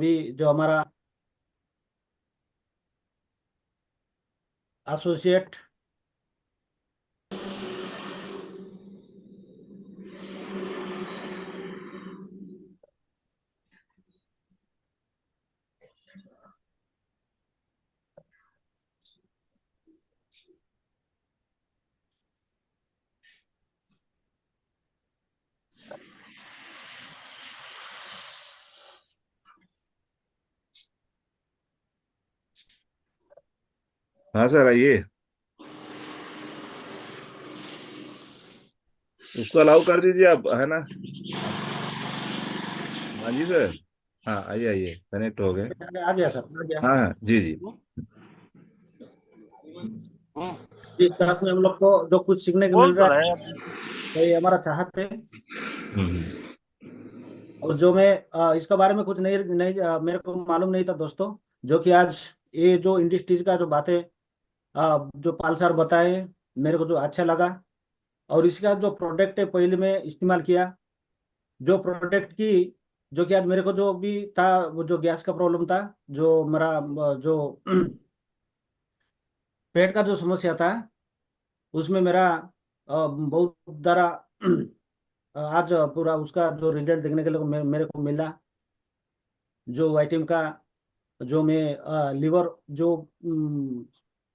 अभी जो हमारा एसोसिएट हाँ सर, आइए। उसको अलाउ कर दीजिए आप, है ना। हाँ जी सर। हाँ, आइए आइए, कनेक्ट हो गए। आ गया सर, आ गया। हाँ हाँ, जी जी। इस तरह में हम लोग को जो कुछ सीखने को बोल मिल तो रहा है, रहे हैं। तो ये हमारा चाहत है। हम्म। और जो मैं इसका बारे में कुछ नहीं नहीं मेरे को मालूम नहीं था दोस्तों। जो कि आज ये जो इंडस्ट्रीज का जो बातें जो पाल सर बताए, मेरे को जो अच्छा लगा। और इसका जो प्रोडक्ट है पहले मैं इस्तेमाल किया, जो प्रोडक्ट की, जो कि आज मेरे को जो भी था, वो जो गैस का प्रॉब्लम था, जो मेरा जो पेट का जो समस्या था, उसमें मेरा बहुत सारा आज पूरा उसका जो रिजल्ट देखने के लिए मेरे को मिला। जो वाइटिम का जो मैं लिवर जो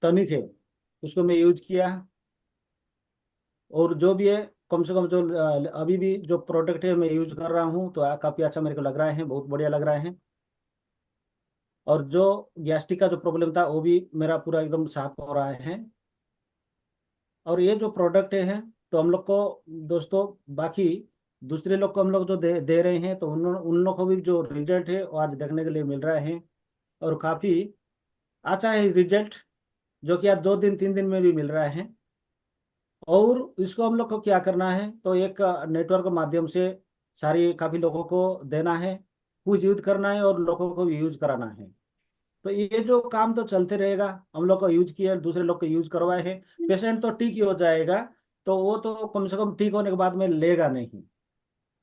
टनिक है, उसको मैं यूज किया। और जो भी है, कम से कम जो अभी भी जो प्रोडक्ट है मैं यूज कर रहा हूँ, तो काफ़ी अच्छा मेरे को लग रहा है, बहुत बढ़िया लग रहा है। और जो गैस्ट्रिक का जो प्रॉब्लम था वो भी मेरा पूरा एकदम साफ हो रहा है। और ये जो प्रोडक्ट है, तो हम लोग को दोस्तों, बाकी दूसरे लोग को हम लोग जो दे रहे हैं, तो उन लोग को भी जो रिजल्ट है वो आज देखने के लिए मिल रहा है। और काफ़ी अच्छा है रिजल्ट, जो कि आज 2 दिन 3 दिन में भी मिल रहा है। और इसको हम लोग को क्या करना है, तो एक नेटवर्क के माध्यम से सारी काफ़ी लोगों को देना है, कुछ यूज करना है और लोगों को भी यूज कराना है। तो ये जो काम तो चलते रहेगा। हम लोग को यूज किया, दूसरे लोग को यूज करवाए हैं, पेशेंट तो ठीक ही हो जाएगा। तो वो तो कम से कम ठीक होने के बाद में लेगा नहीं।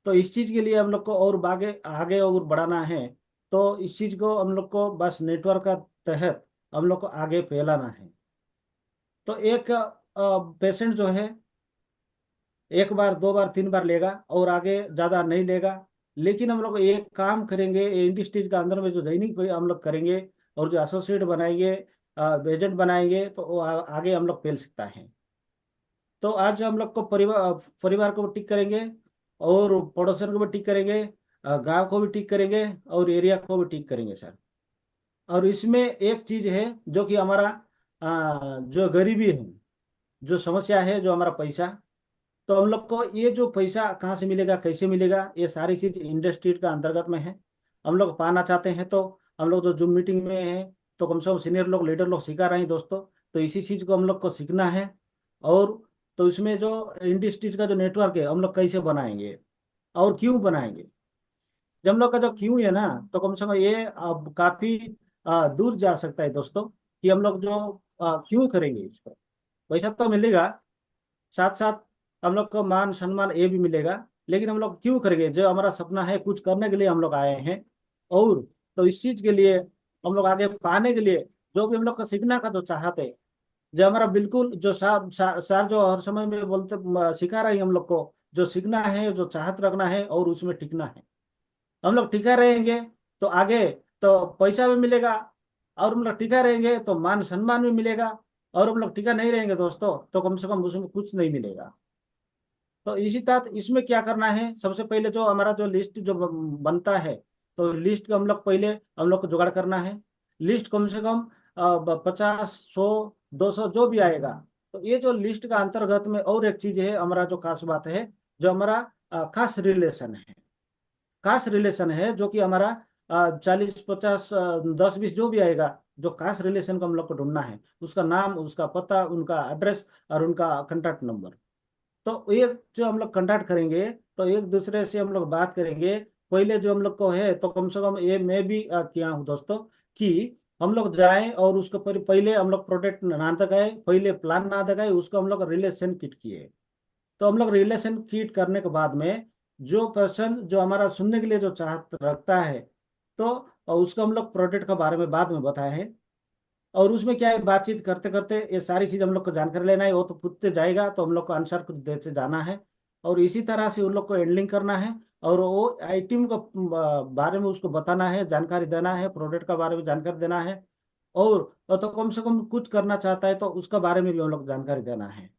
तो इस चीज के लिए हम लोग को और आगे आगे और बढ़ाना है। तो इस चीज को हम लोग को बस नेटवर्क का तहत हम लोग को आगे फैलाना है। तो एक पेशेंट जो है, एक बार 2 बार 3 बार लेगा और आगे ज्यादा नहीं लेगा। लेकिन हम लोग एक काम करेंगे, इंडस्ट्रीज का अंदर में जो दैनिक हम लोग करेंगे और जो एसोसिएट बनाएंगे, एजेंट बनाएंगे, तो वो आगे हम लोग फैल सकता है। तो आज हम लोग को परिवार परिवार को भी ठीक करेंगे, और पड़ोसन को भी ठीक करेंगे, गांव को भी ठीक करेंगे, और एरिया को भी ठीक करेंगे सर। और इसमें एक चीज है, जो कि हमारा जो गरीबी है, जो समस्या है, जो हमारा पैसा, तो हम लोग को ये जो पैसा कहाँ से मिलेगा, कैसे मिलेगा, ये सारी चीज इंडस्ट्री का अंतर्गत में है। हम लोग पाना चाहते हैं, तो हम लोग जो जूम मीटिंग में है, तो कम से कम सीनियर लोग, लीडर लोग सिखा रहे हैं दोस्तों। तो इसी चीज को हम लोग को सीखना है। और तो इसमें जो इंडस्ट्रीज का जो नेटवर्क है, हम लोग कैसे बनाएंगे और क्यों बनाएंगे। जब हम लोग का जो क्यों है ना, तो कम से कम ये अब काफी दूर जा सकता है दोस्तों, कि हम लोग जो क्यों करेंगे इसको। पैसा तो मिलेगा, साथ साथ हम लोग को मान सम्मान ये भी मिलेगा। लेकिन हम लोग क्यों करेंगे, जो हमारा सपना है, कुछ करने के लिए हम लोग आए हैं। और तो इस चीज के लिए हम लोग आगे पाने के लिए, जो भी हम लोग को सीखना का जो चाहते हैं, जो हमारा बिल्कुल जो सार जो हर समय में बोलते सिखा रही है हम लोग को, जो सीखना है, जो चाहत रखना है और उसमें टिकना है। हम लोग टिका रहेंगे तो आगे तो पैसा भी मिलेगा, और हम लोग टिका रहेंगे तो मान सम्मान भी मिलेगा। और हम लोग टिका नहीं रहेंगे दोस्तों, तो कम से कम उसमें कुछ नहीं मिलेगा। तो इसी तरह इसमें क्या करना है, सबसे पहले जो हमारा जो लिस्ट जो बनता है, तो लिस्ट को हम लोग पहले हम लोग को जुगाड़ करना है। लिस्ट कम से कम 50 100 200 जो भी आएगा। तो ये जो लिस्ट का अंतर्गत में और एक चीज है, हमारा जो खास बात है, जो हमारा खास रिलेशन है। खास रिलेशन है, जो कि हमारा 40 50 10 20 जो भी आएगा, जो खास रिलेशन को हम लोग को ढूंढना है, उसका नाम, उसका पता, उनका एड्रेस और उनका कॉन्टैक्ट नंबर। तो एक जो हम लोग कंडक्ट करेंगे, तो एक दूसरे से हम लोग बात करेंगे। पहले जो हम लोग को है, तो कम से कम ये मैं भी किया हूँ दोस्तों, कि हम लोग जाएं और उसको पहले हम लोग प्रोडक्ट ना लगाए, पहले प्लान ना लगाए, उसको हम लोग रिलेशन किट किए। तो हम लोग रिलेशन किट करने के बाद में, जो पर्सन जो हमारा सुनने के लिए जो चाहत रखता है, तो और उसको हम लोग प्रोडक्ट के बारे में बाद में बताया है। और उसमें क्या है, बातचीत करते करते ये सारी चीज हम लोग को जानकारी लेना है, वो तो पूछते जाएगा तो हम लोग को आंसर कुछ देते जाना है। और इसी तरह से उन लोग को हैंडलिंग करना है। और वो आइटम को बारे में उसको बताना है, जानकारी देना है, प्रोडक्ट के बारे में जानकारी देना है। और तो कम से कम कुछ करना चाहता है तो उसका बारे में भी हम लोग जानकारी देना है।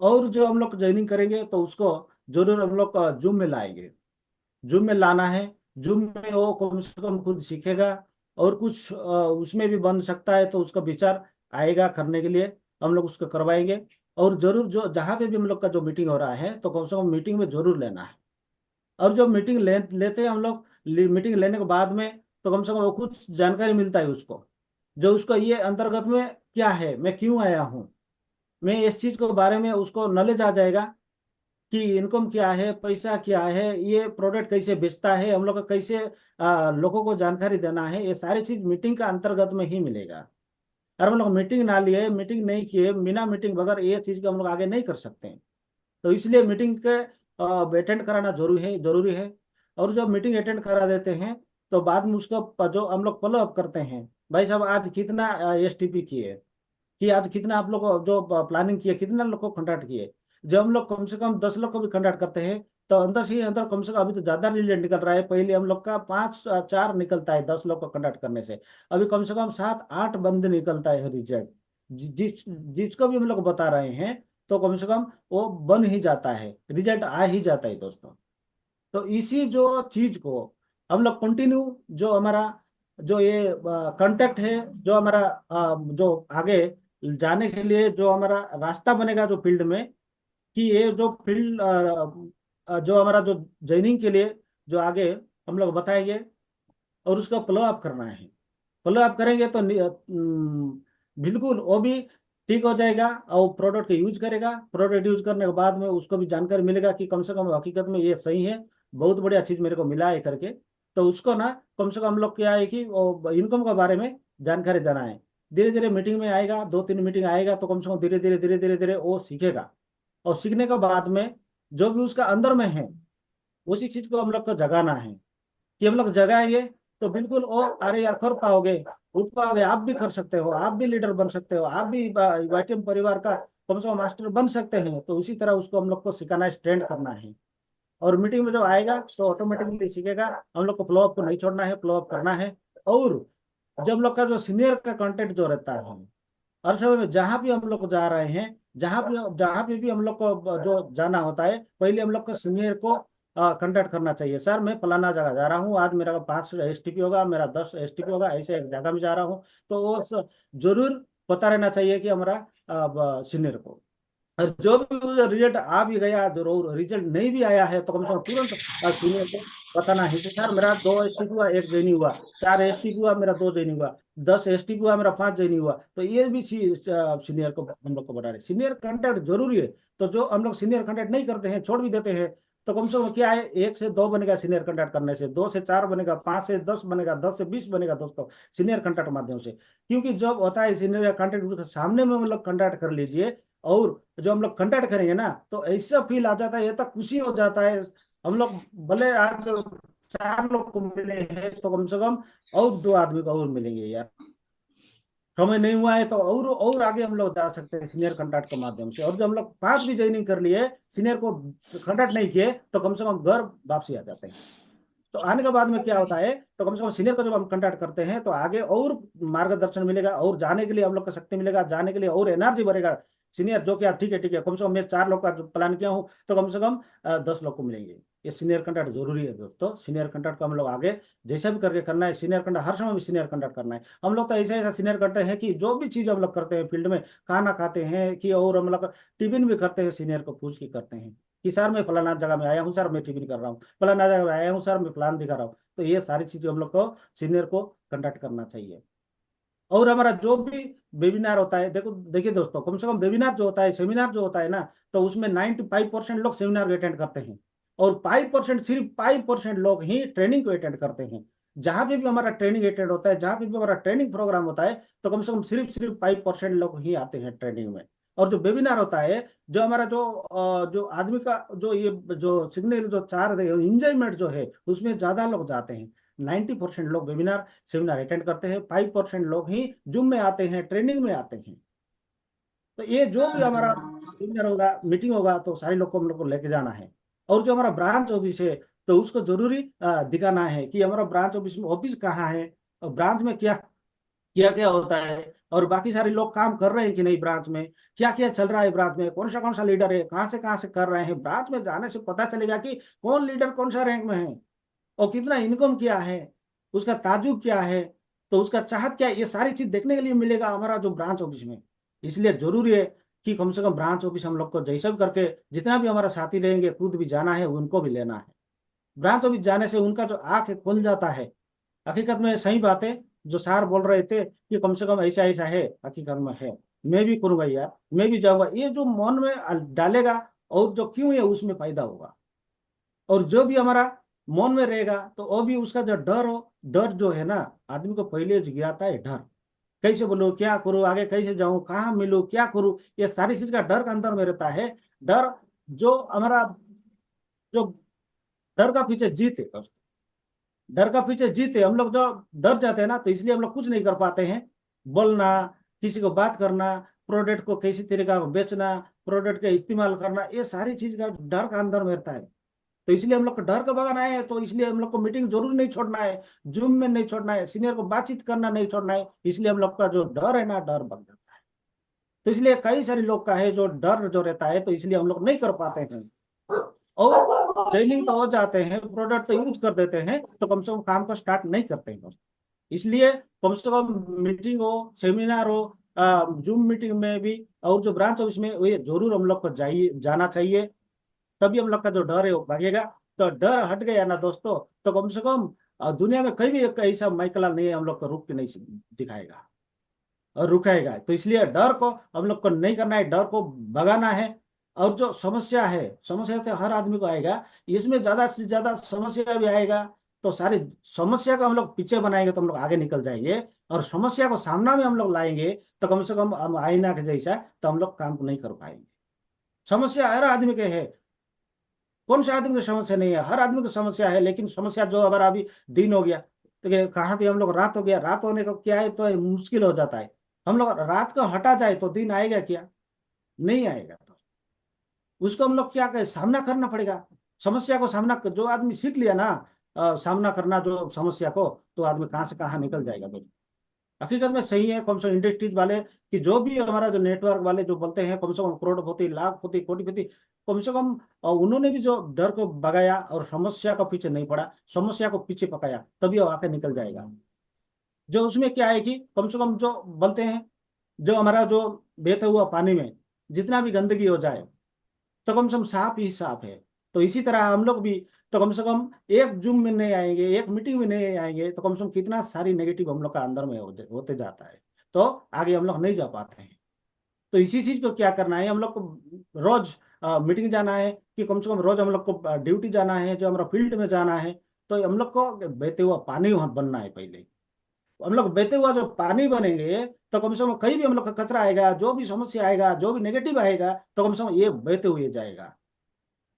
और जो हम लोग ज्वाइनिंग करेंगे तो उसको जरूर हम लोग जूम में लाएंगे, जूम में लाना है। जूम में वो कम से कम खुद सीखेगा। और कुछ उसमें भी बन सकता है तो उसका विचार आएगा करने के लिए, हम लोग उसको करवाएंगे। और जरूर जो जहाँ पे भी हम लोग का जो मीटिंग हो रहा है तो कम से कम मीटिंग में जरूर लेना है। और जो मीटिंग लेते हैं हम लोग, मीटिंग लेने के बाद में तो कम से कम वो कुछ जानकारी मिलता है उसको, जो उसको ये अंतर्गत में क्या है, मैं क्यों आया हूँ, मैं इस चीज के बारे में उसको नॉलेज आ जाएगा कि इनकम क्या है, पैसा क्या है, ये प्रोडक्ट कैसे बेचता है, हम लोग को कैसे लोगों को जानकारी देना है, ये सारी चीज मीटिंग का अंतर्गत में ही मिलेगा। और हम लोग मीटिंग ना लिए, मीटिंग नहीं किए, बिना मीटिंग बगैर ये चीज को हम लोग आगे नहीं कर सकते हैं। तो इसलिए मीटिंग के अटेंड कराना जरूरी है, जरूरी है। और जब मीटिंग अटेंड करा देते हैं तो बाद में उसको जो हम लोग फॉलो अप करते हैं, भाई साहब आज कितना एसटीपी किए, कि आज कितना आप लोग जो प्लानिंग किए, कितना लोग को कंडक्ट किए। जब हम लोग कम से कम 10 लोग को भी कंडक्ट करते हैं तो अंदर से ही अंदर कम से कम, अभी तो ज्यादा रिजल्ट निकल रहा है, पहले हम लोग का 5 4 निकलता है 10 लोग को कंडक्ट करने से। अभी कम से कम 7 8 बंदे निकलता है रिजल्ट। जिसको भी हम लोग बता रहे हैं तो कम से कम वो बन ही जाता है, रिजल्ट आ ही जाता है दोस्तों। तो इसी जो चीज को हम लोग कंटिन्यू, जो हमारा जो ये कांटेक्ट है, जो हमारा जो आगे जाने के लिए जो हमारा रास्ता बनेगा जो फील्ड में, कि ये जो फील्ड जो हमारा जो जॉइनिंग के लिए जो आगे हम लोग बताएंगे, और उसका फॉलो अप करना है। फॉलो अप करेंगे तो बिल्कुल वो भी ठीक हो जाएगा और प्रोडक्ट का यूज करेगा। प्रोडक्ट यूज करने के बाद में उसको भी जानकारी मिलेगा कि कम से कम हकीकत में ये सही है, बहुत बढ़िया चीज मेरे को मिला है करके। तो उसको ना कम से कम हम लोग क्या है कि वो इनकम के बारे में जानकारी देना है। धीरे धीरे मीटिंग में आएगा, 2 3 मीटिंग आएगा तो कम से कम धीरे धीरे धीरे धीरे धीरे वो सीखेगा। और सीखने के बाद में जो भी उसका अंदर में है उसी चीज को हम लोग को जगाना है। कि हम लोग जगाएंगे तो बिल्कुल ओ अरे यार कर पाओगे, उठ पाओगे, आप भी कर सकते हो, आप भी लीडर बन सकते हो, आप भी वाइटिम परिवार का कम से कम मास्टर बन सकते हैं। तो उसी तरह उसको हम लोग को सिखाना है, ट्रेंड करना है। और मीटिंग में जब आएगा तो ऑटोमेटिकली सीखेगा। हम लोग को फ्लो अप को नहीं छोड़ना है, फ्लो अप करना है। और जब हम लोग का जो सीनियर का कंटेंट जो रहता है, हर समय में जहां भी हम लोग जा रहे हैं, जहां पे भी हम लोग को जो जाना होता है, पहले हम लोग को सीनियर को कांटेक्ट करना चाहिए। सर मैं फलाना जगह जा रहा हूँ, आज मेरा 5 एसटीपी होगा, मेरा 10 एसटीपी होगा, ऐसे एक जगह में जा रहा हूँ। तो वो जरूर पता रहना चाहिए कि हमारा सीनियर को। और जो भी रिजल्ट आ भी गया, जो रिजल्ट नहीं भी आया है तो कम से कम तुरंत सीनियर को बताना है कि सर मेरा 2 एसटीपी हुआ, 1 JNE हुआ, 4 एसटीपी हुआ, मेरा 2 JNE हुआ, 10 एसटीपी हुआ, मेरा 5 JNE हुआ। तो ये भी चीज सीनियर को हम लोग को बता रहे, सीनियर कांटेक्ट जरूरी है। तो जो हम लोग सीनियर कांटेक्ट नहीं करते हैं, छोड़ भी देते हैं, तो कम से कम क्या है, 1 से 2 बनेगा सीनियर कांटेक्ट करने से, 2 से 4 बनेगा, 5 से 10 बनेगा, 10 से 20 बनेगा दोस्तों, सीनियर कांटेक्ट माध्यम से। क्योंकि जब होता है सीनियर कांटेक्ट, उसके सामने में हम लोग कांटेक्ट कर लीजिए, और जो हम लोग कंडक्ट करेंगे ना तो ऐसा फील आ जाता है, ये तो खुशी हो जाता है। हम लोग भले आज 4 लोग को मिले हैं तो कम से कम और 2 आदमी को और मिलेंगे यार। समय नहीं हुआ है तो और आगे हम लोग जा सकते हैं सीनियर कंडक्ट के माध्यम से। और जो हम लोग 5 भी ज्वाइनिंग कर लिए, सीनियर को कंडक्ट नहीं किए, तो कम से कम घर वापसी आ जाते हैं। तो आने के बाद में क्या होता है, तो कम से कम सीनियर को जब हम कंडक्ट करते हैं तो आगे और मार्गदर्शन मिलेगा, और जाने के लिए हम लोग को शक्ति मिलेगा, जाने के लिए और एनर्जी बढ़ेगा। सीनियर जो क्या ठीक है, ठीक है, कम से कम मैं 4 लोग का प्लान किया हूँ तो कम से कम 10 लोग को मिलेंगे। ये सीनियर कंडक्ट जरूरी है दोस्तों। सीनियर कंडक्ट को हम लोग आगे जैसा भी करके करना है, सीनियर कंडक्ट हर समय में सीनियर कंडक्ट करना है। हम लोग तो ऐसा ऐसा सीनियर करते हैं कि जो भी चीज हम लोग करते हैं फील्ड में, खाना खाते हैं कि, और हम लोग टिफिन भी करते हैं, सीनियर को पूछ के करते हैं कि सर मैं फलाना जगह में आया हूँ, सर मैं टिफिन कर रहा हूँ, फलाना जगह में आया हूँ, सर मैं प्लान दिखा रहा हूँ। तो ये सारी चीजें हम लोग को सीनियर को कंडक्ट करना चाहिए। और हमारा जो भी वेबिनार होता है, देखो देखिए दोस्तों, कम से कम वेबिनार जो होता है, सेमिनार जो होता है ना, तो उसमें 95% लोग सेमिनार अटेंड करते हैं। और 5%, सिर्फ 5% लोग ही ट्रेनिंग को अटेंड करते हैं। जहां पे भी हमारा ट्रेनिंग अटेंड होता है, जहां पे भी हमारा ट्रेनिंग प्रोग्राम होता है, तो कम से कम सिर्फ 5% लोग ही आते हैं ट्रेनिंग में। और जो वेबिनार होता है, जो हमारा जो आदमी का जो ये जो सिग्नल जो चार इंजॉयमेंट जो है, उसमें ज्यादा लोग जाते हैं। 90% लोग वेबिनार सेमिनार अटेंड करते हैं, 5% लोग ही जूम में आते हैं, ट्रेनिंग में आते हैं। तो ये जो भी हमारा सेमिनार होगा, मीटिंग होगा, तो सारे लोग को हम लोग को लेके जाना है। और जो हमारा ब्रांच ऑफिस है, तो उसको जरूरी दिखाना है कि हमारा ब्रांच ऑफिस में ऑफिस कहाँ है, और ब्रांच में क्या क्या क्या होता है, और बाकी सारे लोग काम कर रहे हैं कि नहीं ब्रांच में, क्या क्या चल रहा है ब्रांच में, कौन सा लीडर है, कहाँ से कर रहे हैं। ब्रांच में जाने से पता चलेगा कि कौन लीडर कौन सा रैंक में है, और कितना इनकम क्या है, उसका ताजुब क्या है, तो उसका चाहत क्या है, ये सारी चीज देखने के लिए मिलेगा हमारा जो ब्रांच ऑफिस में। इसलिए जरूरी है कि कम से कम ब्रांच ऑफिस हम लोग को जैसा भी करके, जितना भी हमारा साथी रहेंगे, खुद भी जाना है, उनको भी लेना है। ब्रांच ऑफिस जाने से उनका जो आंख है खुल जाता है। हकीकत में सही बात है, जो सार बोल रहे थे कि कम से कम ऐसा ऐसा है, हकीकत में है। मैं भी करूंगा यार, मैं भी जाऊंगा, ये जो मन में डालेगा, और जो क्यों है उसमें फायदा होगा। और जो भी हमारा मन में रहेगा, तो वो भी उसका जो डर हो, डर जो है ना, आदमी को पहले गिराता है डर। कैसे बोलूं, क्या करूं, आगे कैसे जाऊं, कहाँ मिलूं, क्या करूं, ये सारी चीज का डर का अंदर में रहता है। डर जो हमारा, जो डर का पीछे जीत है, डर का पीछे जीत है। हम लोग जो डर जाते हैं ना, तो इसलिए हम लोग कुछ नहीं कर पाते हैं। बोलना, किसी को बात करना, प्रोडक्ट को किसी तरीका को बेचना, प्रोडक्ट का इस्तेमाल करना, ये सारी चीज का डर का अंदर में रहता है। तो इसलिए हम लोग को डर का भगाना है, तो इसलिए हम लोग को मीटिंग जरूर नहीं छोड़ना है, जूम में नहीं छोड़ना है, सीनियर को बातचीत करना नहीं छोड़ना है। इसलिए हम लोग का जो डर है ना, डर भग जाता है। तो इसलिए कई सारे लोग का है जो डर जो रहता है, तो इसलिए हम लोग नहीं कर पाते हैं। और ट्रेनिंग तो हो जाते हैं, प्रोडक्ट तो यूज कर देते हैं, तो कम से कम काम को स्टार्ट नहीं करते हैं दोस्त। इसलिए कम से कम मीटिंग हो, सेमिनार हो, जूम मीटिंग में भी, और जो ब्रांच हो उसमें, वो ये जरूर हम लोग को जाइए, जाना चाहिए। तभी हम लोग का जो डर है वो भागेगा। तो डर हट गया ना दोस्तों, तो कम से कम दुनिया में कहीं भी एक ऐसा माइकल नहीं है हम लोग को रुक के नहीं दिखाएगा और रुकाएगा। तो इसलिए डर को हम लोग को नहीं करना है, डर को भगाना है। और जो समस्या है, समस्या तो हर आदमी को आएगा, इसमें ज्यादा से ज्यादा समस्या भी आएगा। तो सारी समस्या को हम लोग पीछे बनाएंगे, तो हम लोग आगे निकल जाएंगे। और समस्या को सामना में हम लोग लाएंगे, तो कम से कम हम आईना के जैसा, तो हम लोग काम को नहीं कर पाएंगे। समस्या हर आदमी के है, कौन सा आदमी की समस्या नहीं है, हर आदमी की समस्या है। लेकिन समस्या जो हमारा अभी दिन हो गया, तो कहाँ पे हम लोग रात हो गया, रात होने का क्या है, तो मुश्किल हो जाता है। हम लोग रात को हटा जाए तो दिन आएगा क्या? नहीं आएगा। तो उसको हम लोग क्या करें, सामना करना पड़ेगा। समस्या को सामना जो आदमी सीख लिया ना, सामना करना जो समस्या को, तो आदमी कहाँ से कहाँ निकल जाएगा भाई। हकीकत में सही है, कम से कम इंडस्ट्रीज वाले, कि जो भी हमारा जो नेटवर्क वाले जो बोलते हैं, कम से कम करोड़पति, लाखपति, कोटिपति, कम से कम उन्होंने भी जो डर को भगाया और समस्या का पीछे नहीं पड़ा, समस्या को पीछे पकाया, तभी वो आके निकल जाएगा। जो उसमें क्या है कि कम से कम जो बोलते हैं, जो हमारा जो बहता हुआ पानी में जितना भी गंदगी हो जाए, तो कम से कम साफ ही साफ है। तो इसी तरह हम लोग भी, तो कम से कम एक जूम में नहीं आएंगे, एक मीटिंग में नहीं आएंगे, तो कम से कम कितना सारी नेगेटिव हम लोग का अंदर में होते जाता है। तो आगे हम लोग नहीं जा पाते हैं। तो इसी चीज को क्या करना है, हम लोग को रोज मीटिंग जाना है, कि कम से कम रोज हम लोग को ड्यूटी जाना है, जो हमारा फील्ड में जाना है। तो हम लोग को बहते हुआ पानी वहां बनना है पहले। हम लोग बहते हुआ जो पानी बनेंगे, तो कम से कम कहीं भी हम लोग का कचरा आएगा, जो भी समस्या आएगा, जो भी नेगेटिव आएगा, तो कम से कम ये बहते हुए जाएगा।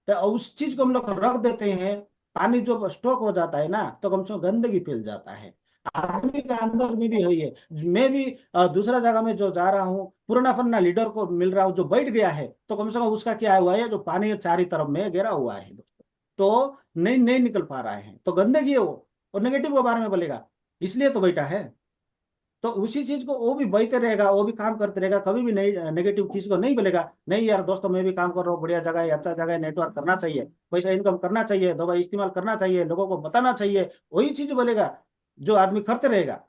तो उस चीज को हम लोग रख देते हैं, पानी जो स्टॉक हो जाता है ना, तो कम से कम गंदगी फैल जाता है। आदमी के अंदर में भी है। मैं भी दूसरा जगह में जो जा रहा हूँ, पुराना फन्ना लीडर को मिल रहा हूँ जो बैठ गया है, तो कम से कम उसका क्या हुआ है, जो पानी है चारी तरफ में घेरा हुआ है दोस्तों, तो नहीं नहीं निकल पा रहा है, तो गंदगी है वो, और नेगेटिव के बारे में बोलेगा, इसलिए तो बैठा है। तो उसी चीज को वो भी बहते रहेगा, वो भी काम करते रहेगा, कभी भी नहीं नेगेटिव किसी को नहीं बोलेगा। नहीं यार दोस्तों, मैं भी काम कर रहा हूँ, बढ़िया जगह है, अच्छा जगह है, नेटवर्क करना चाहिए, पैसा इनकम करना चाहिए, दवाई इस्तेमाल करना चाहिए, लोगों को बताना चाहिए, वही चीज बोलेगा जो आदमी करते रहेगा।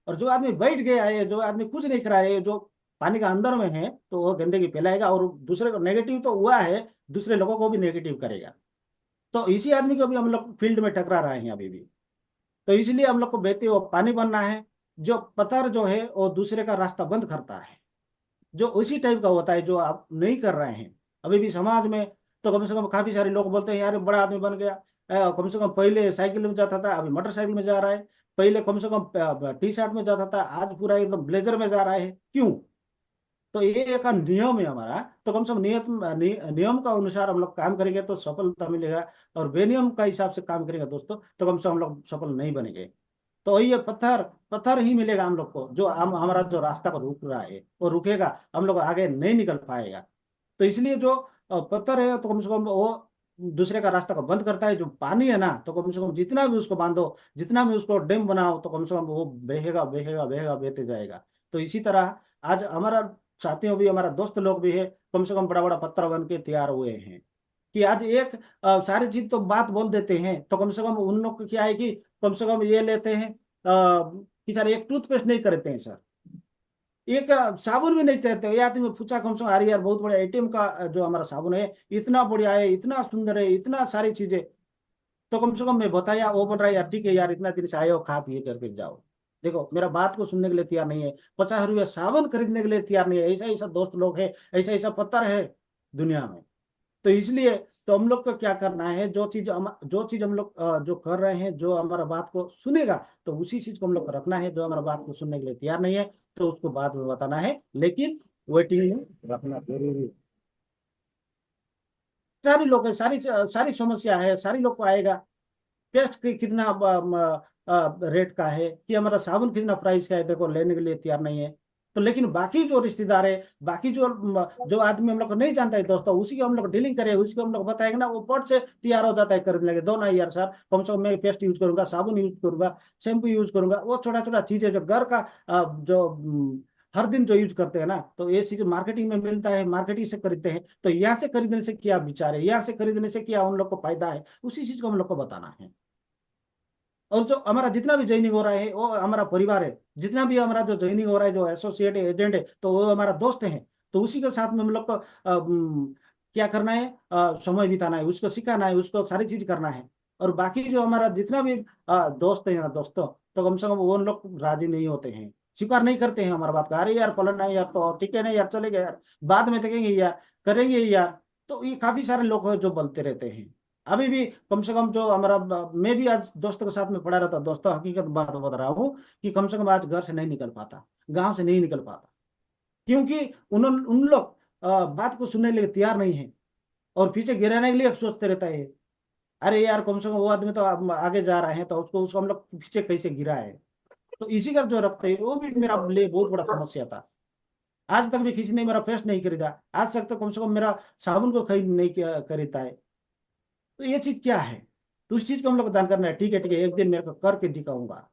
और जो आदमी बैठ गया है, जो आदमी कुछ नहीं करा है, जो पानी का अंदर में है, तो वो गंदगी फैलाएगा, और दूसरे को नेगेटिव तो हुआ है, दूसरे लोगों को भी नेगेटिव करेगा। तो इसी आदमी को भी हम लोग फील्ड में टकरा रहे हैं अभी भी। तो इसलिए हम लोग को बहते हुए पानी बनना है। जो पत्थर जो है वो दूसरे का रास्ता बंद करता है, जो उसी टाइप का होता है, जो आप नहीं कर रहे हैं अभी भी समाज में। तो कम से कम काफी सारे लोग बोलते हैं यार बड़ा आदमी बन गया, कम से कम पहले साइकिल में जाता था, अभी मोटरसाइकिल में जा रहा है। पहले कम से कम टी शर्ट में जाता था, आज पूरा एकदम ब्लेजर में जा रहा है। क्यों? तो ये एक नियम है हमारा। तो कम से कम नियम का अनुसार हम लोग काम करेंगे तो सफलता मिलेगा। और बेनियम का हिसाब से काम करेंगे दोस्तों तो कम से कम हम लोग सफल नहीं बनेंगे। तो वही ये पत्थर पत्थर ही मिलेगा हम लोग को, जो हम हमारा जो रास्ता पर रुक रहा है वो रुकेगा, हम लोग आगे नहीं निकल पाएगा। तो इसलिए जो पत्थर है तो कम से कम वो दूसरे का रास्ता को बंद करता है। जो पानी है ना तो कम से कम जितना भी उसको बांधो, जितना भी उसको डैम बनाओ, तो कम से कम वो बहेगा बहेगा बहेगा बहते जाएगा। तो इसी तरह आज हमारा साथियों भी, हमारा दोस्त लोग भी है, कम से कम बड़ा बड़ा पत्थर बन के तैयार हुए हैं। कि आज एक सारी चीज तो बात बोल देते हैं, तो कम से कम उन लोग को क्या है कि कम से कम ये लेते हैं कि सर एक टूथपेस्ट नहीं करते हैं सर, एक साबुन भी नहीं कहते। ये आदमी पूछा कम से कम, अरे यार बहुत बड़ा एटीएम का जो हमारा साबुन है इतना बढ़िया है, इतना सुंदर है, इतना सारी चीजें। तो कम से कम मैं बताया, वो बोल रहा है यार ठीक है यार, इतना दिन से आए हो, खा पिए करके जाओ। देखो मेरा बात को सुनने के लिए तैयार नहीं है, 50 रुपये साबुन खरीदने के लिए तैयार नहीं है। ऐसा ऐसा दोस्त लोग है, ऐसा ऐसा पत्थर है दुनिया में। तो इसलिए तो हम लोग को क्या करना है, जो चीज हम लोग जो कर रहे हैं, जो हमारा बात को सुनेगा तो उसी चीज को हम लोग को रखना है। जो हमारा बात को सुनने के लिए तैयार नहीं है तो उसको बाद में बताना है, लेकिन वेटिंग में रखना जरूरी है। सारी लोग है, सारी सारी समस्या है, सारी लोग को आएगा। पेस्ट की कितना रेट का है, कि हमारा साबुन कितना प्राइस का है, देखो लेने के लिए तैयार नहीं है। तो लेकिन बाकी जो रिश्तेदार है, बाकी जो आदमी हम लोग को नहीं जानता है दोस्तों, उसी को हम लोग डीलिंग करें, उसी को हम लोग बताएंगे ना, वो पट से तैयार हो जाता है खरीदने लगे। दो ना यार सर, कम से कम मैं पेस्ट यूज करूंगा, साबुन यूज करूंगा, शैम्पू यूज करूंगा, वो छोटा छोटा चीजें जो घर का जो हर दिन जो यूज करते हैं ना, तो ये चीज मार्केटिंग में मिलता है, मार्केटिंग से खरीदते हैं। तो यहाँ से खरीदने से क्या विचार है, यहाँ से खरीदने से क्या उन लोग को फायदा है, उसी चीज को हम लोग को बताना है। और जो हमारा जितना भी जॉइनिंग हो रहा है वो हमारा परिवार है, जितना भी हमारा जो जॉइनिंग हो रहा है, जो एसोसिएट है, एजेंट है, तो वो हमारा दोस्त है। तो उसी के साथ में हम लोग को क्या करना है, समय बिताना है, उसको सिखाना है, उसको सारी चीज करना है। और बाकी जो हमारा जितना भी दोस्त है ना दोस्तों, तो कम से कम वो लोग राजी नहीं होते हैं, स्वीकार नहीं करते हैं हमारा बात का। अरे यार फलन नहीं यार, तो ठीक है नहीं यार, चलेगा यार, बाद में देखेंगे यार, करेंगे यार। तो ये काफी सारे लोग हैं जो बोलते रहते हैं। अभी भी कम से कम जो हमारा मैं भी आज दोस्तों के साथ में पड़ा रहता, दोस्तों हकीकत बात बता रहा हूँ, कि कम से कम आज घर से नहीं निकल पाता, गांव से नहीं निकल पाता, क्योंकि उन लोग बात को सुनने के लिए तैयार नहीं है, और पीछे गिराने के लिए सोचते रहता है। अरे यार कम से कम वो आदमी तो आगे जा रहा है, तो उसको उसको हम लोग पीछे कैसे गिरा है। तो इसी का जो रखते हैं वो भी मेरा लिए बहुत बड़ा समस्या था। आज तक भी किसी ने मेरा फेस्ट नहीं खरीदा, आज तक तो कम से कम मेरा साबुन को खरीद नहीं खरीदता है। तो ये चीज क्या है, तो उस चीज को हम लोग को दान करना है। ठीक है ठीक है, एक दिन मेरे को करके दिखाऊंगा।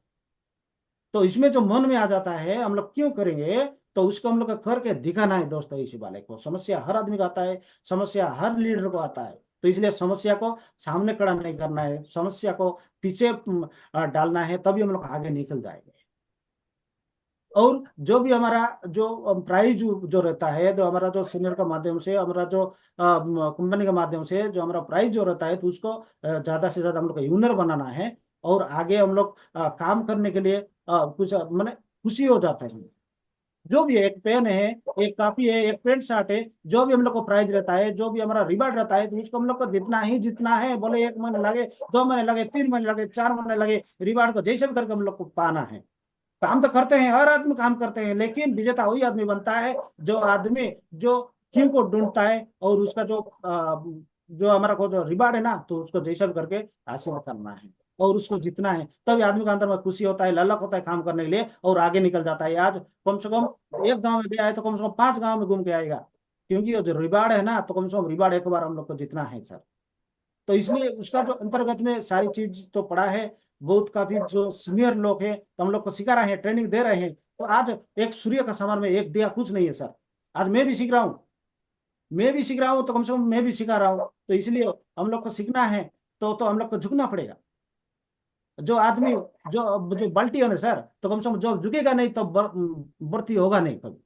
तो इसमें जो मन में आ जाता है हम लोग क्यों करेंगे, तो उसको हम लोग को करके दिखाना है दोस्तों। इसी वाले को समस्या हर आदमी को आता है, समस्या हर लीडर को आता है। तो इसलिए समस्या को सामने खड़ा नहीं करना है, समस्या को पीछे डालना है, तभी हम लोग आगे निकल जाएंगे। और जो भी हमारा जो प्राइज जो रहता है, जो हमारा जो सीनियर का माध्यम से, हमारा जो कंपनी के माध्यम से जो हमारा प्राइज जो रहता है, तो उसको ज्यादा से ज्यादा हम लोग को यूनर बनाना है। और आगे हम लोग काम करने के लिए कुछ मैंने खुशी हो जाता है। जो भी है, एक पेन है, एक कॉपी है, एक पेंट शर्ट है, जो भी हम लोग को प्राइज रहता है, जो भी हमारा रिवार्ड रहता है, तो उसको हम लोग को जितना है, बोले 1 महीने लगे, 2 महीने लगे, 3 महीने लगे, 4 महीने लगे, रिवार्ड को जैसे भी करके हम लोग को पाना है। काम तो करते हैं, हर आदमी काम करते हैं, लेकिन विजेता वही आदमी बनता है जो आदमी जो क्यों को ढूंढता है, और उसका जो हमारा को जो रिवार्ड है ना, तो उसको जैसा भी करके हासिल करना है, और उसको जीतना है। तभी आदमी का अंदर में खुशी होता है, ललक होता है काम करने के लिए, और आगे निकल जाता है। आज कम से कम एक गांव में गया है तो कम से कम 5 गांव में घूम के आएगा, क्योंकि वो जो रिवार्ड है ना, तो कम से कम रिवार्ड एक बार हम लोग को जीतना है सर। तो इसलिए उसका जो अंतर्गत में सारी चीज तो पड़ा है। बहुत काफी जो सीनियर लोग हैं तो हम लोग को सिखा रहे हैं, ट्रेनिंग दे रहे हैं। तो आज एक सूर्य का समान में एक दिया कुछ नहीं है सर। आज मैं भी सीख रहा हूँ, मैं भी सीख रहा हूँ, तो कम से कम मैं भी सिखा रहा हूँ। तो इसलिए हम लोग को सीखना है, तो हम लोग को झुकना पड़ेगा। जो आदमी जो जो बाल्टी है ना सर, तो कम से कम जो झुकेगा नहीं तो बढ़ती होगा नहीं कभी।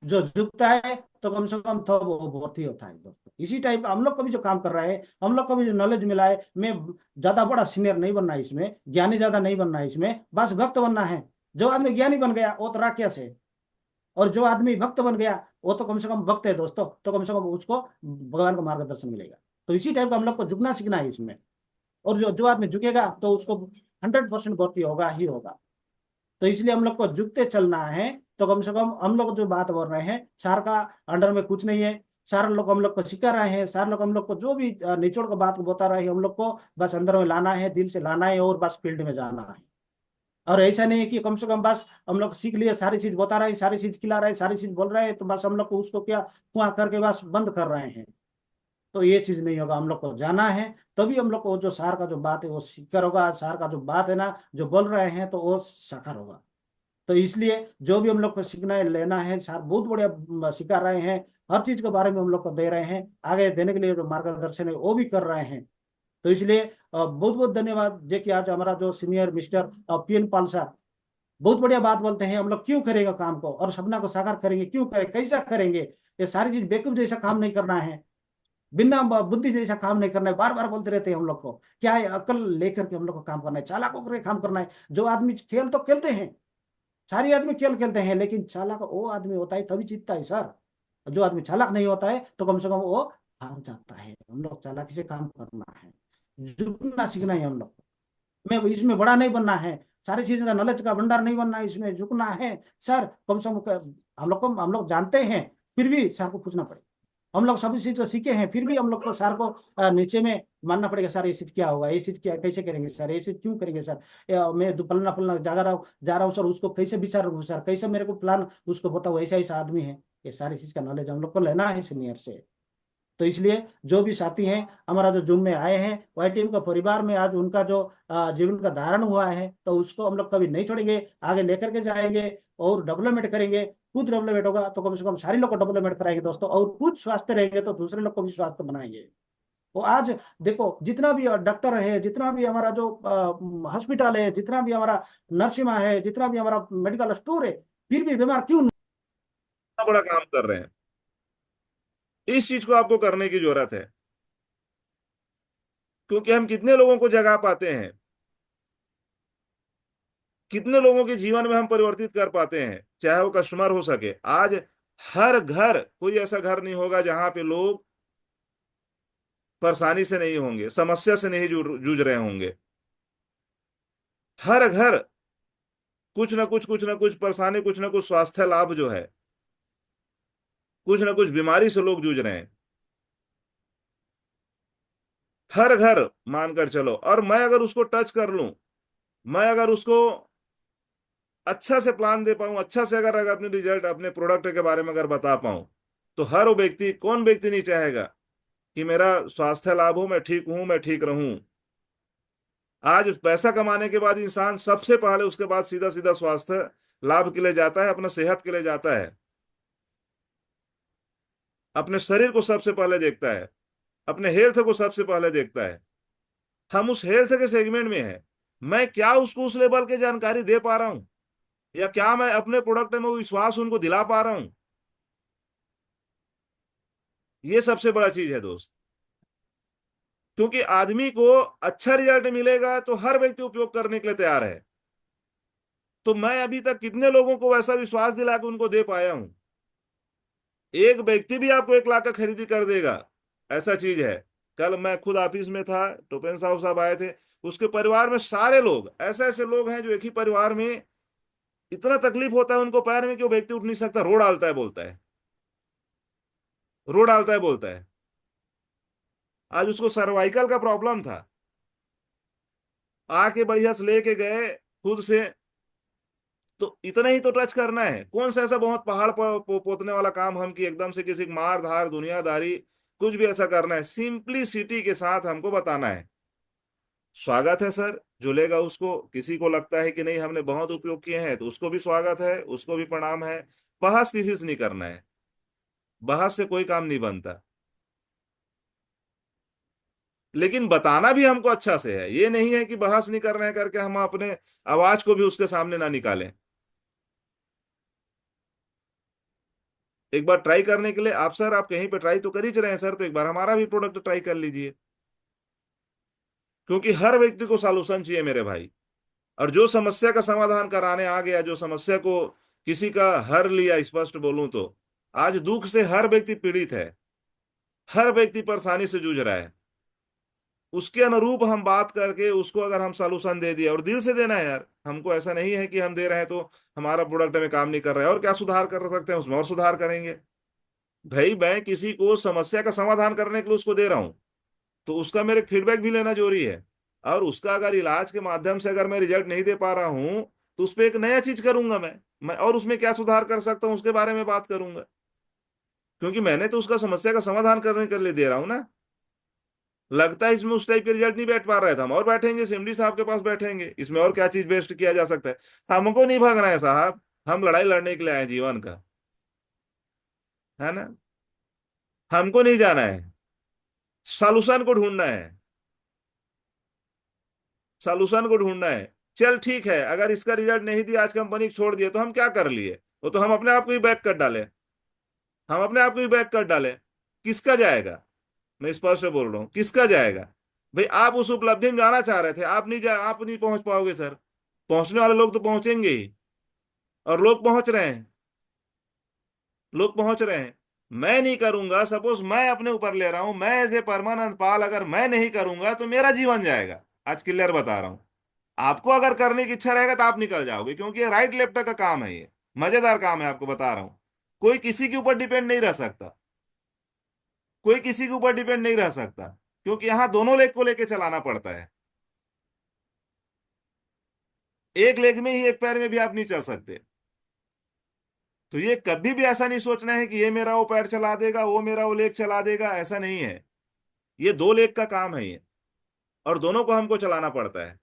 जो झुकता है तो कम से कम तो वो बहुत ही होता है दोस्तों। इसी टाइप का हम लोग को भी जो काम कर रहा है, हम लोग को भी जो नॉलेज मिला है, मैं ज्यादा बड़ा सीनियर नहीं बनना है इसमें, ज्ञानी ज्यादा नहीं बनना है इसमें, बस भक्त बनना है। जो आदमी ज्ञानी बन गया वो तो राक्षस है, और जो आदमी भक्त बन गया वो तो कम से कम भक्त है दोस्तों। तो कम से कम उसको भगवान का मार्गदर्शन मिलेगा। तो इसी टाइप का हम लोग को झुकना सीखना है इसमें। और जो जो आदमी झुकेगा तो उसको 100% भक्ति होगा ही होगा। तो इसलिए हम लोग को झुकते चलना है, तो कम से कम हम लोग जो बात बोल रहे हैं, सर का अंडर में कुछ नहीं है। सारे लोग हम लोग को सिखा रहे हैं, सारे लोग हम लोग को जो भी निचोड़ का बात बता रहे हैं, हम लोग को बस अंदर में लाना है, दिल से लाना है और बस फील्ड में जाना है। और ऐसा नहीं है कि कम से कम बस हम लोग सीख लिए, सारी चीज बता रहे हैं, सारी चीज खिला रहे हैं, सारी चीज बोल रहे हैं, तो बस हम लोग को उसको क्या कुआं करके बस बंद कर रहे हैं। तो ये चीज नहीं होगा, हम लोग को जाना है। तभी हम लोग को जो सार का जो बात है वो सीकर होगा, सार का जो बात है ना जो बोल रहे हैं तो वो साकार होगा। तो इसलिए जो भी हम लोग को सीखना है, लेना है, सार बहुत बढ़िया सिखा रहे हैं। हर चीज के बारे में हम लोग को दे रहे हैं, आगे देने के लिए जो मार्गदर्शन है वो भी कर रहे हैं। तो इसलिए बहुत बहुत धन्यवाद जे कि आज हमारा जो सीनियर मिस्टर PN पाल साहब बहुत बढ़िया बात बोलते हैं। हम लोग क्यों करेगा काम को और सपना को साकार करेंगे, क्यों करें, कैसा करेंगे। ये सारी चीज बेवकूफ जैसा काम नहीं करना है, बिना बुद्धि जैसा काम नहीं करना है। बार बार बोलते रहते हैं हम लोग को, क्या है, अकल लेकर के हम लोग को काम करना है, चालाक होकर काम करना है। जो आदमी खेल तो खेलते हैं, सारी आदमी खेल खेलते हैं, लेकिन चालाक वो आदमी होता है तभी जीतता है सर। जो आदमी चालाक नहीं होता है तो कम से कम वो हार जाता है। हम लोग चालाकी से काम करना है, झुकना सीखना है हम लोग को। मैं इसमें बड़ा नहीं बनना है, सारी चीज का नॉलेज का भंडार नहीं बनना है, इसमें झुकना है। सर कम से कम हम लोग जानते हैं, फिर भी सर को पूछना पड़ेगा। हम लोग सभी चीज तो सीखे हैं, फिर भी हम लोग को सर को नीचे में मानना पड़ेगा। सर ये चीज क्या होगा, ये चीज क्या कैसे करेंगे सर, ये चीज क्यों करेंगे सर, मैं फलना फलना जा रहा हूँ सर, उसको कैसे विचार रखूँ सर, कैसे मेरे को प्लान उसको बताओ, ऐसा ऐसा आदमी है। ये सारी चीज का नॉलेज हम लोग को लेना है सीनियर से। तो इसलिए जो भी साथी हैं हमारा जो जुम में आए हैं, वाई टीम का परिवार में आज उनका जो जीवन का धारण हुआ है, तो उसको हम लोग कभी नहीं छोड़ेंगे, आगे लेकर के जाएंगे और डेवलपमेंट करेंगे। खुद डेवलपमेंट होगा तो कम से कम सारे लोग को डेवलपमेंट कराएंगे दोस्तों, और खुद स्वस्थ रहेंगे तो दूसरे लोग को भी स्वास्थ्य बनाएंगे। वो आज देखो, जितना भी डॉक्टर है, जितना भी हमारा जो हॉस्पिटल है, जितना भी हमारा नर्सिंग है, जितना भी हमारा मेडिकल स्टोर है, फिर भी बीमार क्यों नहीं। इतना बड़ा काम कर रहे हैं, इस चीज को आपको करने की जरूरत है। क्योंकि हम कितने लोगों को जगा पाते हैं, कितने लोगों के जीवन में हम परिवर्तित कर पाते हैं, चाहे वो कस्टमर हो सके। आज हर घर, कोई ऐसा घर नहीं होगा जहां पे लोग परेशानी से नहीं होंगे, समस्या से नहीं जूझ रहे होंगे। हर घर कुछ ना कुछ परेशानी, कुछ ना कुछ स्वास्थ्य लाभ जो है, कुछ ना कुछ बीमारी से लोग जूझ रहे हैं। हर घर मानकर चलो, और मैं अगर उसको टच कर लूं, मैं अगर उसको अच्छा से प्लान दे पाऊं, अच्छा से अगर अपने रिजल्ट, अपने प्रोडक्ट के बारे में अगर बता पाऊं, तो हर वो व्यक्ति, कौन व्यक्ति नहीं चाहेगा कि मेरा स्वास्थ्य लाभ हो, मैं ठीक हूं, मैं ठीक रहूं। आज पैसा कमाने के बाद इंसान सबसे पहले उसके बाद सीधा सीधा स्वास्थ्य लाभ के लिए जाता है, अपना सेहत के लिए जाता है, अपने शरीर को सबसे पहले देखता है, अपने हेल्थ को सबसे पहले देखता है। हम उस हेल्थ के सेगमेंट में हैं। मैं क्या उसको उस लेवल की जानकारी दे पा रहा हूं, या क्या मैं अपने प्रोडक्ट में वो विश्वास उनको दिला पा रहा हूं, ये सबसे बड़ा चीज है दोस्त। क्योंकि आदमी को अच्छा रिजल्ट मिलेगा तो हर व्यक्ति उपयोग करने के लिए तैयार है। तो मैं अभी तक कितने लोगों को वैसा विश्वास दिला के उनको दे पाया हूं। एक व्यक्ति भी आपको 1 लाख का खरीदी कर देगा, ऐसा चीज है। कल मैं खुद ऑफिस में था, टोपेन साहब आए थे, उसके परिवार में सारे लोग ऐसे ऐसे लोग हैं जो एक ही परिवार में, इतना तकलीफ होता है उनको पैर में कि वो व्यक्ति उठ नहीं सकता, रो डालता है बोलता है, रो डालता है बोलता है। आज उसको सर्वाइकल का प्रॉब्लम था, आके बढ़िया से लेके गए खुद से। तो इतना ही तो टच करना है, कौन सा ऐसा बहुत पहाड़ पर पोतने वाला काम हम, कि एकदम से किसी की मार धार दुनियादारी कुछ भी ऐसा करना है। सिंपलिसिटी के साथ हमको बताना है, स्वागत है सर, जो लेगा उसको, किसी को लगता है कि नहीं हमने बहुत उपयोग किए हैं तो उसको भी स्वागत है, उसको भी प्रणाम है। बहस किसी से नहीं करना है, बहस से कोई काम नहीं बनता। लेकिन बताना भी हमको अच्छा से है, ये नहीं है कि बहस नहीं कर रहे हैं करके हम अपने आवाज को भी उसके सामने ना निकालें। एक बार ट्राई करने के लिए आप सर, आप कहीं पे ट्राई तो कर ही रहे हैं सर, तो एक बार हमारा भी प्रोडक्ट ट्राई कर लीजिए। क्योंकि हर व्यक्ति को सॉल्यूशन चाहिए मेरे भाई। और जो समस्या का समाधान कराने आ गया, जो समस्या को किसी का हर लिया, स्पष्ट बोलूं तो आज दुख से हर व्यक्ति पीड़ित है, हर व्यक्ति परेशानी से जूझ रहा है। उसके अनुरूप हम बात करके उसको अगर हम सॉल्यूशन दे दिया, और दिल से देना है यार, हमको ऐसा नहीं है कि हम दे रहे हैं तो हमारा प्रोडक्ट में काम नहीं कर रहा है, और क्या सुधार कर सकते हैं उसमें, और सुधार करेंगे। भाई मैं किसी को समस्या का समाधान करने के लिए उसको दे रहा हूं, तो उसका मेरे फीडबैक भी लेना जरूरी है। और उसका अगर इलाज के माध्यम से अगर मैं रिजल्ट नहीं दे पा रहा हूं, तो उस पर एक नया चीज करूंगा मैं और उसमें क्या सुधार कर सकता हूं उसके बारे में बात करूंगा। क्योंकि मैंने तो उसका समस्या का समाधान करने के लिए दे रहा हूं ना। लगता है इसमें उस टाइप के रिजल्ट नहीं बैठ पा रहे थे, हम और बैठेंगे सिमडी साहब के पास बैठेंगे, इसमें और क्या चीज बेस्ट किया जा सकता है। हमको नहीं भागना है साहब, हम लड़ाई लड़ने के लिए आए हैं जीवन का, है ना। हमको नहीं जाना है, सॉल्यूशन को ढूंढना है, सॉल्यूशन को ढूंढना है। चल ठीक है, अगर इसका रिजल्ट नहीं दिया, आज कंपनी को छोड़ दिया, तो हम क्या कर लिए, वो तो हम अपने आप को ही बैक कर डाले, हम अपने आप को ही बैक कर डाले। किसका जाएगा, मैं स्पष्ट से बोल रहा हूँ, किसका जाएगा। भाई आप उस उपलब्धि में जाना चाह रहे थे, आप नहीं पहुंच पाओगे सर। पहुंचने वाले लोग तो पहुंचेंगे ही, और लोग पहुंच रहे हैं, लोग पहुंच रहे हैं। मैं नहीं करूंगा, सपोज मैं अपने ऊपर ले रहा हूं, मैं एज ए परमानंद पाल अगर मैं नहीं करूंगा तो मेरा जीवन जाएगा। आज क्लियर बता रहा हूं। आपको अगर करने की इच्छा रहेगा तो आप निकल जाओगे, क्योंकि ये राइट लेफ्ट का काम है, ये मजेदार काम है, आपको बता रहा हूं। कोई किसी के ऊपर डिपेंड नहीं रह सकता, कोई किसी के ऊपर डिपेंड नहीं रह सकता, क्योंकि यहां दोनों लेग को लेके चलाना पड़ता है। एक लेग में ही, एक पैर में भी आप नहीं चल सकते। तो ये कभी भी ऐसा नहीं सोचना है कि ये मेरा वो पैर चला देगा, वो मेरा वो लेग चला देगा, ऐसा नहीं है। ये दो लेग का काम है ये, और दोनों को हमको चलाना पड़ता है।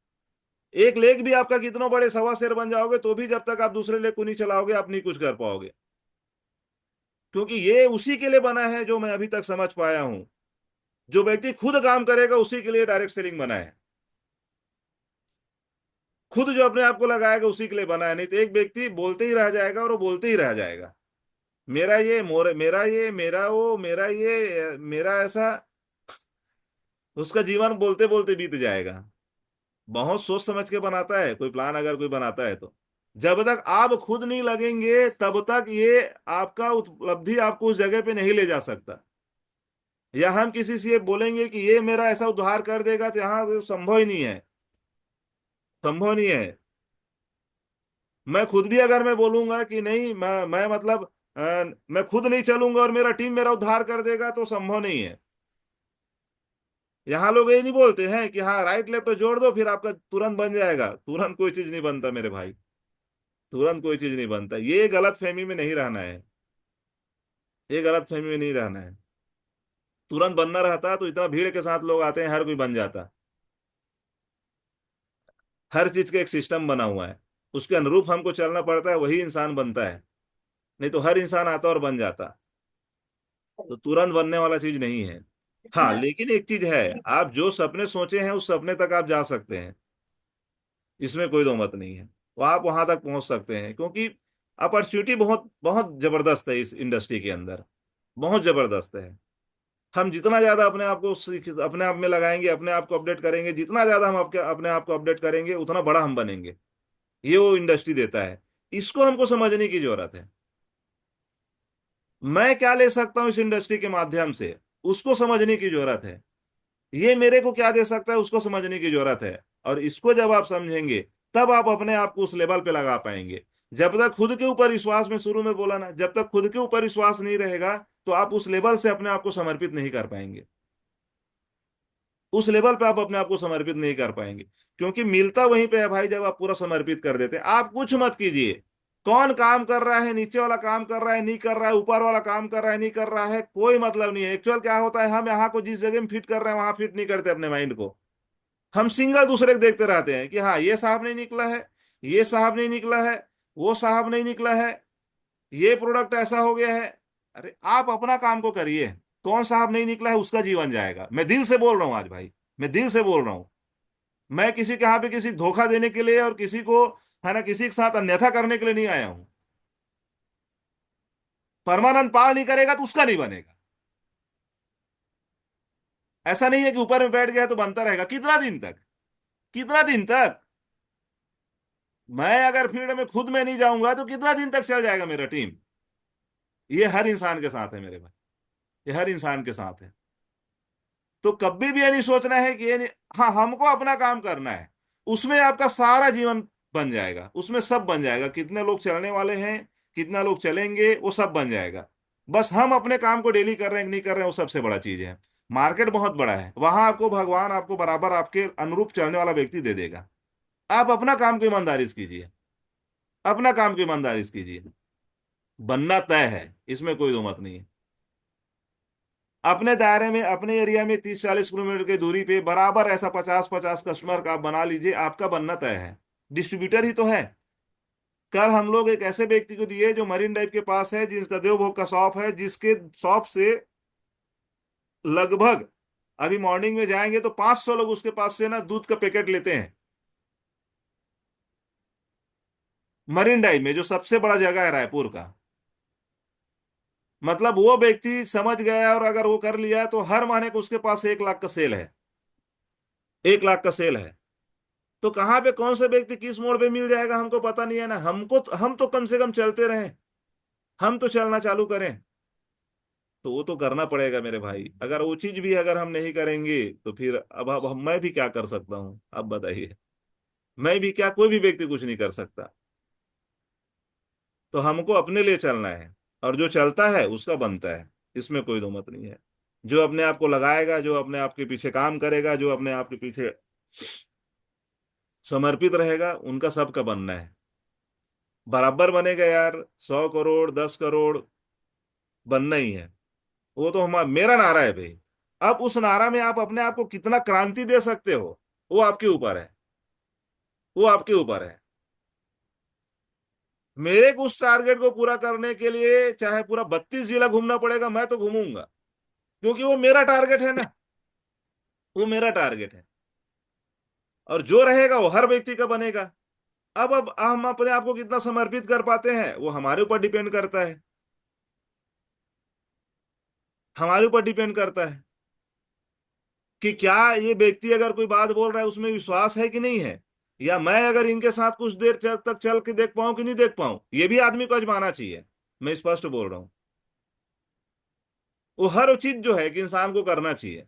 एक लेग भी आपका कितनों बड़े सवा शेर बन जाओगे तो भी जब तक आप दूसरे लेग को नहीं चलाओगे, आप नहीं कुछ कर पाओगे। क्योंकि ये उसी के लिए बना है, जो मैं अभी तक समझ पाया हूं, जो व्यक्ति खुद काम करेगा उसी के लिए डायरेक्ट सेलिंग बना है। खुद जो अपने आप को लगाएगा उसी के लिए बना है, नहीं तो एक व्यक्ति बोलते ही रह जाएगा, और वो बोलते ही रह जाएगा, मेरा ये मेरा ये, मेरा वो, मेरा ये, मेरा ऐसा। उसका जीवन बोलते बोलते बीत जाएगा। बहुत सोच समझ के बनाता है कोई प्लान, अगर कोई बनाता है तो जब तक आप खुद नहीं लगेंगे तब तक ये आपका उपलब्धि आपको उस जगह पे नहीं ले जा सकता। या हम किसी से ये बोलेंगे कि ये मेरा ऐसा उद्धार कर देगा, तो यहाँ वो संभव ही नहीं है, संभव नहीं है। मैं खुद भी अगर मैं बोलूंगा कि नहीं, मैं मतलब मैं खुद नहीं चलूंगा और मेरा टीम मेरा उद्धार कर देगा, तो संभव नहीं है। यहाँ लोग ये नहीं बोलते हैं कि हाँ राइट लेफ्ट जोड़ दो फिर आपका तुरंत बन जाएगा, तुरंत कोई चीज नहीं बनता मेरे भाई, तुरंत कोई चीज नहीं बनता। ये गलत फहमी में नहीं रहना है, ये गलत फहमी में नहीं रहना है। तुरंत बनना रहता तो इतना भीड़ के साथ लोग आते हैं, हर कोई बन जाता। हर चीज का एक सिस्टम बना हुआ है, उसके अनुरूप हमको चलना पड़ता है, वही इंसान बनता है। नहीं तो हर इंसान आता और बन जाता। तो तुरंत बनने वाला चीज नहीं है। हाँ लेकिन एक चीज है, आप जो सपने सोचे हैं उस सपने तक आप जा सकते हैं, इसमें कोई दो मत नहीं है। वो आप वहां तक पहुंच सकते हैं, क्योंकि अपॉर्चुनिटी बहुत बहुत जबरदस्त है इस इंडस्ट्री के अंदर, बहुत जबरदस्त है। हम जितना ज्यादा अपने आप को अपने आप में लगाएंगे, अपने आप को अपडेट करेंगे, जितना ज्यादा हम आपके अपने आप को अपडेट करेंगे उतना बड़ा हम बनेंगे। ये वो इंडस्ट्री देता है, इसको हमको समझने की जरूरत है। मैं क्या ले सकता हूं इस इंडस्ट्री के माध्यम से, उसको समझने की जरूरत है। ये मेरे को क्या दे सकता है, उसको समझने की जरूरत है। और इसको जब आप समझेंगे, तब आप अपने आप को उस लेवल पे लगा पाएंगे। जब तक खुद के ऊपर विश्वास, में शुरू में बोला ना, जब तक खुद के ऊपर विश्वास नहीं रहेगा, तो आप उस लेवल से अपने आप को समर्पित नहीं कर पाएंगे। उस लेवल पे आप अपने आप को समर्पित नहीं कर पाएंगे, क्योंकि मिलता वहीं पे है भाई, जब आप पूरा समर्पित कर देते हैं। आप कुछ मत कीजिए, कौन काम कर रहा है, नीचे वाला काम कर रहा है नहीं कर रहा है, ऊपर वाला काम कर रहा है नहीं कर रहा है, कोई मतलब नहीं है। एक्चुअल क्या होता है, हम यहाँ को जिस जगह में फिट कर रहे हैं वहां फिट नहीं करते अपने माइंड को। हम सिंगल दूसरे को देखते रहते हैं कि हाँ ये साहब नहीं निकला है, ये साहब नहीं निकला है, वो साहब नहीं निकला है, ये प्रोडक्ट ऐसा हो गया है। अरे आप अपना काम को करिए, कौन साहब नहीं निकला है उसका जीवन जाएगा। मैं दिल से बोल रहा हूँ आज भाई, मैं दिल से बोल रहा हूँ। मैं किसी के यहाँ पे किसी को धोखा देने के लिए और किसी को, है ना, किसी के साथ अन्यथा करने के लिए नहीं आया हूं। परमानंद पाल नहीं करेगा तो उसका नहीं बनेगा। ऐसा नहीं है कि ऊपर में बैठ गया तो बनता रहेगा, कितना दिन तक, कितना दिन तक। मैं अगर फील्ड में खुद में नहीं जाऊंगा तो कितना दिन तक चल जाएगा मेरा टीम। ये हर इंसान के साथ है मेरे भाई, ये हर इंसान के साथ है। तो कभी भी ये नहीं सोचना है कि ये नहीं, हाँ हमको अपना काम करना है, उसमें आपका सारा जीवन बन जाएगा, उसमें सब बन जाएगा, कितने लोग चलने वाले हैं, कितना लोग चलेंगे, वो सब बन जाएगा। बस हम अपने काम को डेली कर रहे हैं कि नहीं कर रहे हैं, वो सबसे बड़ा चीज है। मार्केट बहुत बड़ा है, वहां आपको भगवान आपको बराबर आपके अनुरूप चलने वाला व्यक्ति दे देगा। आप अपना काम को ईमानदारी से कीजिए, अपना काम को ईमानदारी से कीजिए। बनना तय है, इसमें कोई दो मत नहीं है। अपने दायरे में, अपने एरिया में 30-40 किलोमीटर की दूरी पे बराबर ऐसा 50-50 कस्टमर का आप बना लीजिए, आपका बनना तय है। डिस्ट्रीब्यूटर ही तो है। कल हम लोग एक ऐसे व्यक्ति को दिए जो मरीन ड्राइव के पास है, जिसका देवभोग का शॉप है, जिसके शॉप से लगभग अभी मॉर्निंग में जाएंगे तो 500 लोग उसके पास से ना दूध का पैकेट लेते हैं। मरीन ड्राइव में जो सबसे बड़ा जगह है रायपुर का। मतलब वो व्यक्ति समझ गया, और अगर वो कर लिया तो हर महीने को उसके पास 1 लाख का सेल है, 1 लाख का सेल है। तो कहाँ पे कौन सा व्यक्ति किस मोड़ पे मिल जाएगा हमको पता नहीं है ना। हम तो कम से कम चलते रहें, हम तो चलना चालू करें। तो वो तो करना पड़ेगा मेरे भाई। अगर वो चीज भी अगर हम नहीं करेंगे तो फिर अब मैं भी क्या कर सकता हूँ, अब बताइए। मैं भी क्या, कोई भी व्यक्ति कुछ नहीं कर सकता। तो हमको अपने लिए चलना है, और जो चलता है उसका बनता है, इसमें कोई दो मत नहीं है। जो अपने आप को लगाएगा, जो अपने आप के पीछे काम करेगा, जो अपने आप के पीछे समर्पित रहेगा, उनका सबका बनना है। बराबर बनेगा यार, 100 करोड़ 10 करोड़ बनना ही है। वो तो हमारा मेरा नारा है भाई। अब उस नारा में आप अपने आप को कितना क्रांति दे सकते हो, वो आपके ऊपर है, वो आपके ऊपर है। मेरे को उस टारगेट को पूरा करने के लिए चाहे पूरा 32 जिला घूमना पड़ेगा, मैं तो घूमूंगा, क्योंकि वो मेरा टारगेट है ना, वो मेरा टारगेट है। और जो रहेगा वो हर व्यक्ति का बनेगा। अब हम अपने आप को कितना समर्पित कर पाते हैं वो हमारे ऊपर डिपेंड करता है, हमारे ऊपर डिपेंड करता है कि क्या ये व्यक्ति अगर कोई बात बोल रहा है उसमें विश्वास है कि नहीं है, या मैं अगर इनके साथ कुछ देर तक चल के देख पाऊं कि नहीं देख पाऊं, ये भी आदमी को आजमाना चाहिए। मैं स्पष्ट बोल रहा हूं। वो हर चीज जो है कि इंसान को करना चाहिए।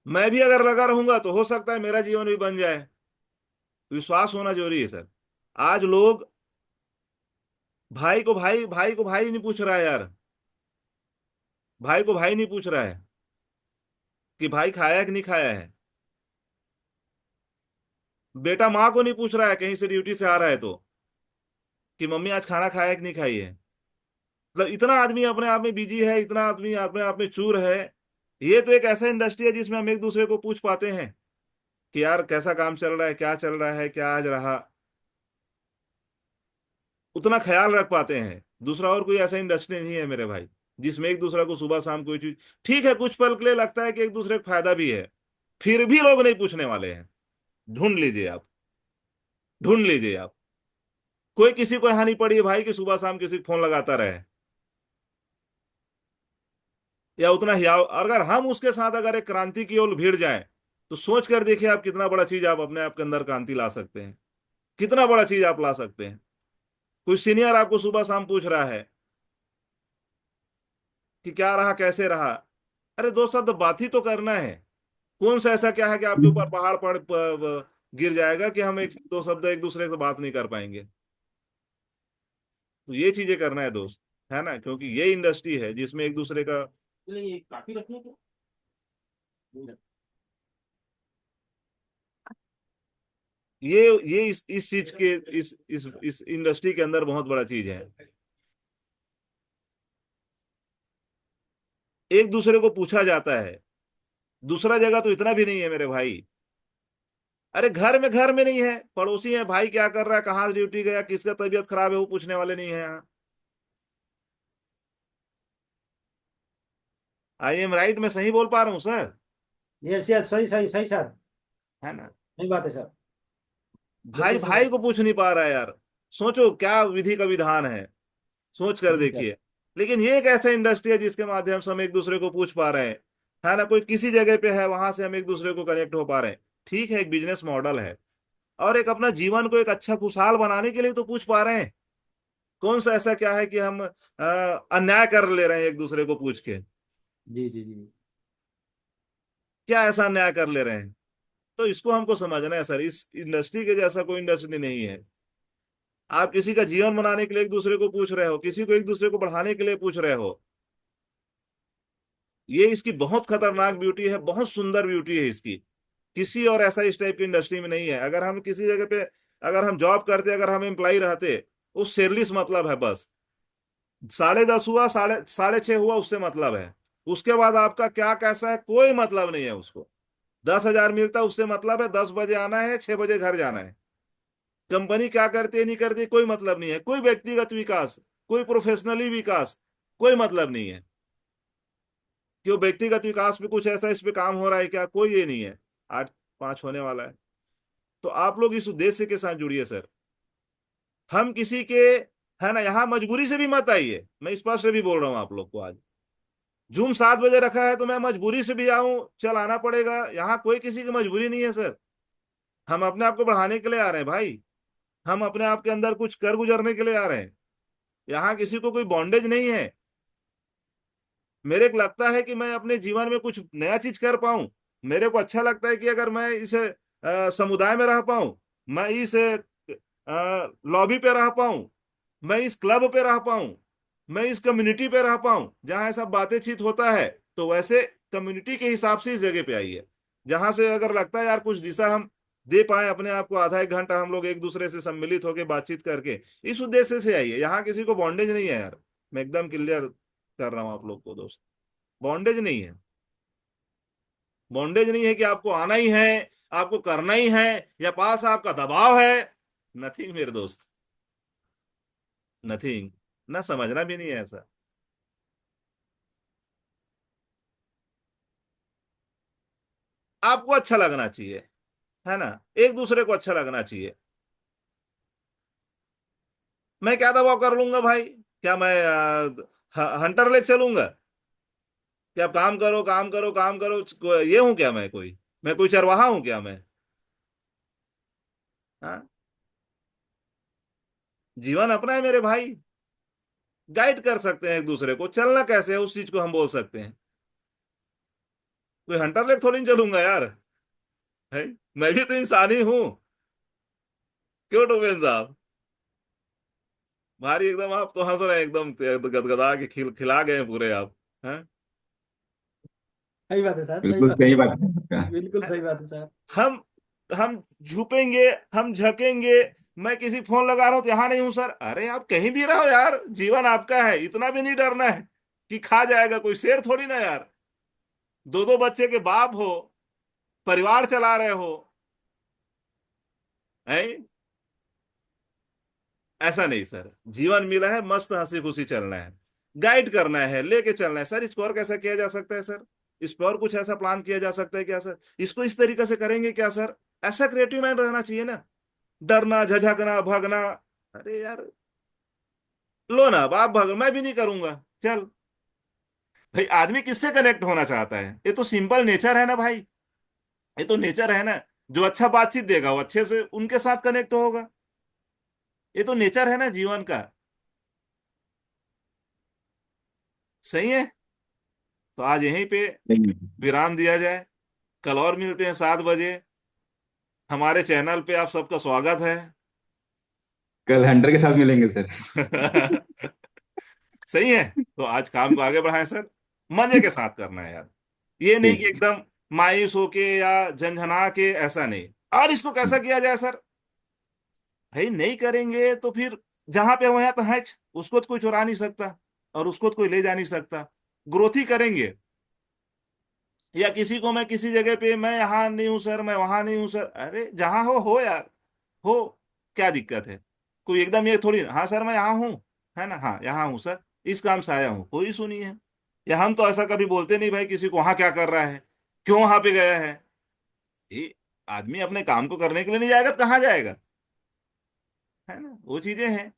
मैं भी अगर लगा रहूंगा तो हो सकता है मेरा जीवन भी बन जाए। विश्वास होना जरूरी है सर। आज लोग भाई को भाई नहीं पूछ रहा है यार, भाई को भाई नहीं पूछ रहा है कि भाई खाया है कि नहीं खाया है। बेटा माँ को नहीं पूछ रहा है कहीं से ड्यूटी से आ रहा है तो, कि मम्मी आज खाना खाया है कि नहीं खाई है। मतलब इतना आदमी अपने आप में बिजी है, इतना आदमी अपने आप में चूर है। ये तो एक ऐसा इंडस्ट्री है जिसमें हम एक दूसरे को पूछ पाते हैं कि यार कैसा काम चल रहा है, क्या चल रहा है, क्या आज रहा, उतना ख्याल रख पाते हैं। दूसरा और कोई ऐसा इंडस्ट्री नहीं है मेरे भाई जिसमें एक दूसरे को सुबह शाम कोई चीज, ठीक है कुछ पल के लिए लगता है कि एक दूसरे को फायदा भी है, फिर भी लोग नहीं पूछने वाले हैं। ढूंढ लीजिए आप, ढूंढ लीजिए आप। कोई किसी को हानि पड़ी है भाई कि सुबह शाम किसी को फोन लगाता रहे, या उतना ही अगर हम उसके साथ अगर एक क्रांति की ओर भिड़ जाए, तो सोच कर देखिए आप कितना बड़ा चीज आप अपने आप के अंदर क्रांति ला सकते हैं, कितना बड़ा चीज आप ला सकते हैं। कोई सीनियर आपको सुबह शाम पूछ रहा है कि क्या रहा कैसे रहा, अरे दो शब्द बात ही तो करना है। कौन सा ऐसा क्या है कि आपके ऊपर पहाड़ गिर जाएगा कि हम एक दो शब्द एक दूसरे से बात नहीं कर पाएंगे। तो ये चीजें करना है दोस्त, है ना, क्योंकि ये इंडस्ट्री है जिसमें एक दूसरे का। नहीं, काफी रखने को। ये इस चीज के इस इंडस्ट्री के अंदर बहुत बड़ा चीज है। एक दूसरे को पूछा जाता है, दूसरा जगह तो इतना भी नहीं है मेरे भाई। अरे घर में नहीं है, पड़ोसी है, भाई क्या कर रहा है, कहाँ ड्यूटी गया, किसका तबीयत खराब है, वो पूछने वाले नहीं है यहाँ। आई एम राइट, मैं सही बोल पा रहा हूँ सर, यस यस, सही सही सही सर। है ना। सही बात है सर। भाई बिल्कुल सही भाई बात। को पूछ नहीं पा रहा है यार। सोचो क्या विधि का विधान है, सोच कर जी सर। देखिए। लेकिन ये एक ऐसा इंडस्ट्री है जिसके माध्यम से हम एक दूसरे को पूछ पा रहे हैं, है ना। कोई किसी जगह पे है, वहां से हम एक दूसरे को कनेक्ट हो पा रहे हैं। ठीक है, एक बिजनेस मॉडल है, और एक अपना जीवन को एक अच्छा खुशहाल बनाने के लिए तो पूछ पा रहे हैं। कौन सा ऐसा क्या है कि हम अन्याय कर ले रहे हैं एक दूसरे को पूछ के? जी जी जी। क्या ऐसा अन्याय कर ले रहे हैं? तो इसको हमको समझना है सर, इस इंडस्ट्री के जैसा कोई इंडस्ट्री नहीं है। आप किसी का जीवन बनाने के लिए एक दूसरे को पूछ रहे हो, किसी को एक दूसरे को बढ़ाने के लिए पूछ रहे हो। ये इसकी बहुत खतरनाक ब्यूटी है, बहुत सुंदर ब्यूटी है इसकी। किसी और ऐसा इस टाइप की इंडस्ट्री में नहीं है। अगर हम किसी जगह पे, अगर हम जॉब करते, अगर हम एम्प्लॉय रहते, उस सेरलिस मतलब है बस। 10:30 हुआ, साढ़े साढ़े 6 हुआ, उससे मतलब है। उसके बाद आपका क्या कैसा है कोई मतलब नहीं है उसको। 10,000 मिलता है उससे मतलब है, 10 बजे आना है, 6 बजे घर जाना है। कंपनी क्या करती है नहीं करती कोई मतलब नहीं है। कोई व्यक्तिगत विकास, कोई प्रोफेशनली विकास, कोई मतलब नहीं है कि वो व्यक्तिगत विकास में कुछ ऐसा इस पे काम हो रहा है क्या, कोई ये नहीं है। 8:05 होने वाला है। तो आप लोग इस उद्देश्य के साथ जुड़िए सर। हम किसी के, है ना, यहाँ मजबूरी से भी मत आइए। मैं स्पष्ट भी बोल रहा हूँ आप लोग को। आज जूम 7 बजे रखा है तो मैं मजबूरी से भी आऊं, चल आना पड़ेगा। यहाँ कोई किसी की मजबूरी नहीं है सर। हम अपने आप को बढ़ाने के लिए आ रहे हैं भाई। हम अपने आप के अंदर कुछ कर गुजरने के लिए आ रहे हैं। यहाँ किसी को कोई बॉन्डेज नहीं है। मेरे को लगता है कि मैं अपने जीवन में कुछ नया चीज कर पाऊं। मेरे को अच्छा लगता है कि अगर मैं इस समुदाय में रह पाऊं, मैं इस लॉबी पे रह पाऊं, मैं इस क्लब पे रह पाऊं, मैं इस कम्युनिटी पे रह पाऊं जहां ऐसा बातचीत होता है। तो वैसे कम्युनिटी के हिसाब से इस जगह पे आई है, जहां से अगर लगता है यार कुछ दिशा हम दे पाए अपने आप को, आधा एक घंटा हम लोग एक दूसरे से सम्मिलित होकर बातचीत करके, इस उद्देश्य से आई है। यहाँ किसी को बॉन्डेज नहीं है यार। मैं एकदम क्लियर कर रहा हूँ आप लोग को दोस्त। बॉन्डेज नहीं है। बॉन्डेज नहीं है कि आपको आना ही है, आपको करना ही है, या पास आपका दबाव है। नथिंग मेरे दोस्त, नथिंग। ना समझना भी नहीं है ऐसा। आपको अच्छा लगना चाहिए, है ना, एक दूसरे को अच्छा लगना चाहिए। मैं क्या दबाव कर लूंगा भाई? क्या मैं हंटर लेक चलूंगा कि आप काम करो काम करो काम करो? ये हूं क्या मैं कोई? मैं कोई चरवाहा हूं क्या मैं? हाँ? जीवन अपना है मेरे भाई। गाइड कर सकते हैं एक दूसरे को, चलना कैसे है उस चीज को हम बोल सकते हैं। कोई हंटर लेक थोड़ी नहीं चलूंगा यार। है, मैं भी तो इंसान ही हूँ। क्यों टोपेन साहब? भारी एकदम आप तो हंस रहे हैं, एकदम गदगदा के खिला गए हैं पूरे आप। हैं? सही बात है सर, सही बिल्कुल बात है। सही बात है आपका। बिल्कुल सही बात है सर। हम हम झुकेंगे, हम झकेंगे। मैं किसी फोन लगा रहा हूं तो यहाँ नहीं हूं सर। अरे आप कहीं भी रहो यार, जीवन आपका है, इतना भी नहीं डरना है कि खा जाएगा कोई। शेर थोड़ी ना यार। दो दो बच्चे के बाप हो, परिवार चला रहे हो, है? ऐसा नहीं सर। जीवन मिला है, मस्त हंसी खुशी चलना है, गाइड करना है, लेके चलना है सर। इसको और कैसा किया जा सकता है सर? इस पर और कुछ ऐसा प्लान किया जा सकता है क्या सर? इसको इस तरीके से करेंगे क्या सर? ऐसा क्रिएटिव माइंड रहना चाहिए ना। डरना, झझकना, भागना। अरे यार, लो ना, अब आप भागो, मैं भी नहीं करूंगा। चल भाई, आदमी किससे कनेक्ट होना चाहता है? ये तो सिंपल नेचर है ना भाई। ये तो नेचर है ना। जो अच्छा बातचीत देगा वो अच्छे से उनके साथ कनेक्ट होगा। ये तो नेचर है ना जीवन का। सही है। तो आज यहीं पे सही है। विराम दिया जाए। कल और मिलते हैं 7 बजे। हमारे चैनल पे आप सबका स्वागत है। कल हंटर के साथ मिलेंगे सर। सही है। तो आज काम को आगे बढ़ाएं सर। मजे के साथ करना है यार। ये नहीं कि ठीक। एकदम मायूस होके या झंझना के, ऐसा नहीं। और इसको कैसा किया जाए सर? भाई नहीं करेंगे तो फिर जहां पे वहां तो है, उसको तो कोई चुरा नहीं सकता, और उसको तो कोई ले जा नहीं सकता। ग्रोथ ही करेंगे। या किसी को मैं किसी जगह पे, मैं यहाँ नहीं हूं सर, मैं वहां नहीं हूं सर, अरे जहां हो यार, हो। क्या दिक्कत है? कोई एकदम ये थोड़ी, हाँ सर मैं यहाँ हूँ, है ना, हाँ यहाँ हूँ सर, इस काम से आया हूँ, कोई सुनी है? या हम तो ऐसा कभी बोलते नहीं भाई किसी को, वहां क्या कर रहा है, क्यों वहां पे गया है। ये आदमी अपने काम को करने के लिए नहीं जाएगा तो कहाँ जाएगा? है ना, वो चीजें हैं।